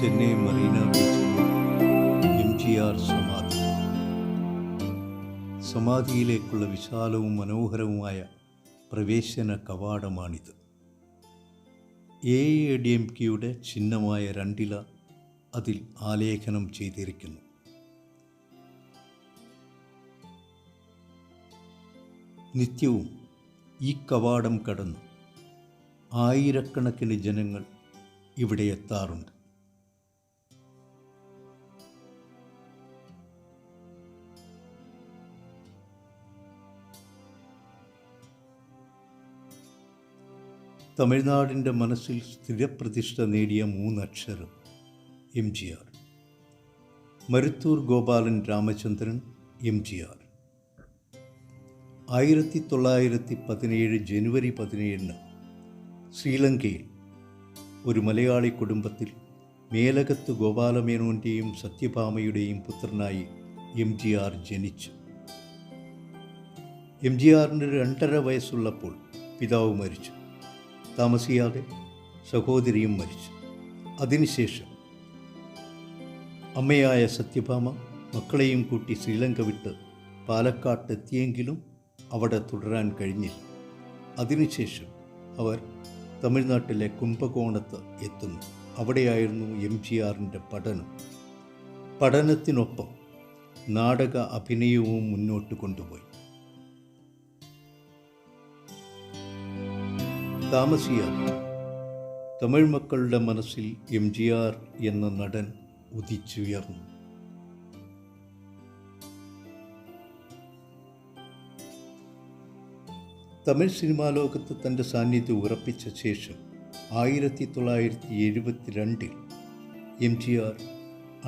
ചെന്നൈ മറീന ബീച്ചിലെ MGR സമാധിയിലേക്കുള്ള വിശാലവും മനോഹരവുമായ പ്രവേശന കവാടമാണിത്. AIADMKയുടെ ചിഹ്നമായ രണ്ടില അതിൽ ആലേഖനം ചെയ്തിരിക്കുന്നു. നിത്യവും ഈ കവാടം കടന്ന് ആയിരക്കണക്കിന് ജനങ്ങൾ ഇവിടെ എത്താറുണ്ട്. തമിഴ്നാടിൻ്റെ മനസ്സിൽ സ്ഥിരപ്രതിഷ്ഠ നേടിയ 3 അക്ഷരം MGR. മരുത്തൂർ ഗോപാലൻ രാമചന്ദ്രൻ MGR. 1917 ജനുവരി 17 ശ്രീലങ്കയിൽ ഒരു മലയാളി കുടുംബത്തിൽ മേലകത്ത് ഗോപാലമേനോൻ്റെയും സത്യഭാമയുടെയും പുത്രനായി MGR ജനിച്ചു. MGRന് 2.5 വയസ്സുള്ളപ്പോൾ പിതാവ് മരിച്ചു. താമസിയാതെ സഹോദരിയും മരിച്ചു. അതിനുശേഷം അമ്മയായ സത്യഭാമ മക്കളെയും കൂട്ടി ശ്രീലങ്ക വിട്ട് പാലക്കാട്ടെത്തിയെങ്കിലും അവിടെ തുടരാൻ കഴിഞ്ഞില്ല. അതിനുശേഷം അവർ തമിഴ്നാട്ടിലെ കുംഭകോണത്ത് എത്തുന്നു. അവിടെയായിരുന്നു MGRൻ്റെ പഠനം. പഠനത്തിനൊപ്പം നാടക അഭിനയവും മുന്നോട്ട് കൊണ്ടുപോയി. താമസിയാതെ തമിഴ് മക്കളുടെ മനസ്സിൽ MGR എന്ന നടൻ ഉദിച്ചുയർന്നു. തമിഴ് സിനിമാ ലോകത്ത് തൻ്റെ സാന്നിധ്യം ഉറപ്പിച്ച ശേഷം 1972 MGR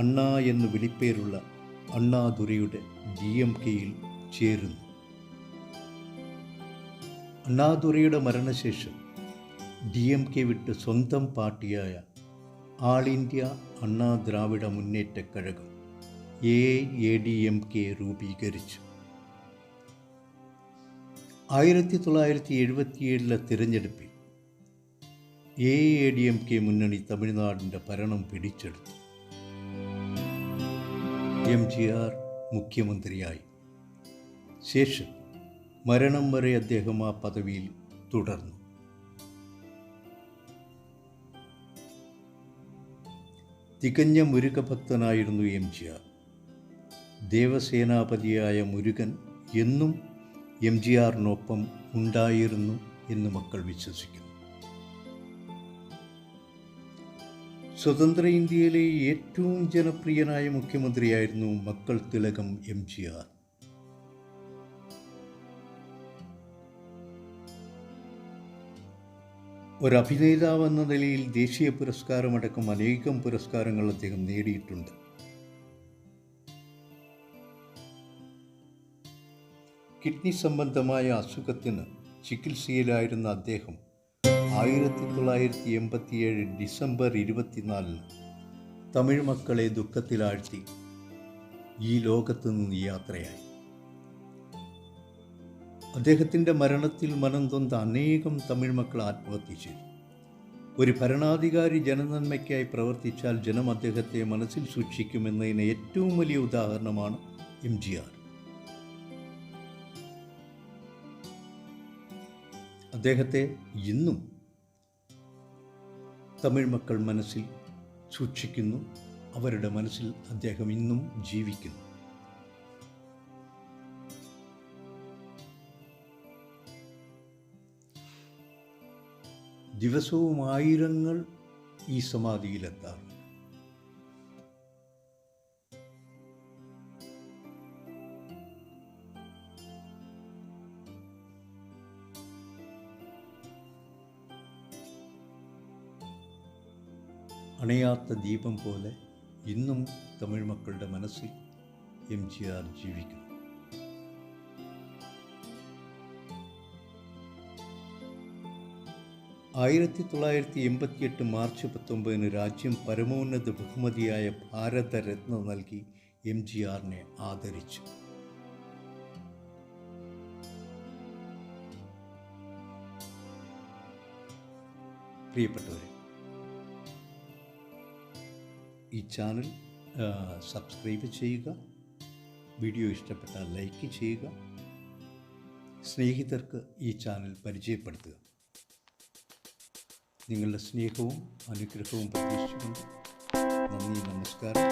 അണ്ണാ എന്ന് വിളിപ്പേരുള്ള അണ്ണാദുരൈയുടെ DMKയിൽ ചേരുന്നു. അണ്ണാദുരൈയുടെ മരണശേഷം DMK വിട്ട് സ്വന്തം പാർട്ടിയായ ആൾ ഇന്ത്യ അണ്ണാ ദ്രാവിഡ മുന്നേറ്റ കഴകം AIADMK രൂപീകരിച്ചു. 1977 തിരഞ്ഞെടുപ്പിൽ AIADMK മുന്നണി തമിഴ്നാടിൻ്റെ ഭരണം പിടിച്ചെടുത്തു. MGR മുഖ്യമന്ത്രിയായി. ശേഷം മരണം വരെ അദ്ദേഹം ആ പദവിയിൽ തുടർന്നു. തികഞ്ഞ മുരുകഭക്തനായിരുന്നു MGR. ദേവസേനാപതിയായ മുരുകൻ എന്നും MGRനൊപ്പം ഉണ്ടായിരുന്നു എന്ന് മക്കൾ വിശ്വസിക്കുന്നു. സ്വതന്ത്ര ഇന്ത്യയിലെ ഏറ്റവും ജനപ്രിയനായ മുഖ്യമന്ത്രിയായിരുന്നു മക്കൾ തിലകം MGR. ഒരഭിനേതാവെന്ന നിലയിൽ ദേശീയ പുരസ്കാരമടക്കം അനേകം പുരസ്കാരങ്ങൾ അദ്ദേഹം നേടിയിട്ടുണ്ട്. കിഡ്നി സംബന്ധമായ അസുഖത്തിന് ചികിത്സയിലായിരുന്ന അദ്ദേഹം 1987 ഡിസംബർ 24 തമിഴ് മക്കളെ ദുഃഖത്തിലാഴ്ത്തി ഈ ലോകത്തു നിന്ന് യാത്രയായി. അദ്ദേഹത്തിൻ്റെ മരണത്തിൽ മനം നൊന്ത അനേകം തമിഴ് മക്കൾ ആത്മഹത്യ ചെയ്തു. ഒരു ഭരണാധികാരി ജനനന്മയ്ക്കായി പ്രവർത്തിച്ചാൽ ജനം അദ്ദേഹത്തെ മനസ്സിൽ സൂക്ഷിക്കുമെന്നതിന് ഏറ്റവും വലിയ ഉദാഹരണമാണ് MGR. അദ്ദേഹത്തെ ഇന്നും തമിഴ് മക്കൾ മനസ്സിൽ സൂക്ഷിക്കുന്നു. അവരുടെ മനസ്സിൽ അദ്ദേഹം ഇന്നും ജീവിക്കുന്നു. ദിവസവും ആയിരങ്ങൾ ഈ സമാധിയിലെത്താറുണ്ട്. അണയാത്ത ദീപം പോലെ ഇന്നും തമിഴ് മക്കളുടെ മനസ്സിൽ MGR ജീവിക്കുന്നു. ആയിരത്തി 1988 മാർച്ച് 19 രാജ്യം പരമോന്നത ബഹുമതിയായ ഭാരതരത്ന നൽകി MGRനെ ആദരിച്ചു. പ്രിയപ്പെട്ടവരെ, ഈ ചാനൽ സബ്സ്ക്രൈബ് ചെയ്യുക. വീഡിയോ ഇഷ്ടപ്പെട്ടാൽ ലൈക്ക് ചെയ്യുക. സ്നേഹിതർക്ക് ഈ ചാനൽ പരിചയപ്പെടുത്തുക. നിങ്ങളുടെ സ്നേഹവും അനുഗ്രഹവും പ്രതീക്ഷിച്ചുകൊണ്ട് നന്ദി, നമസ്കാരം.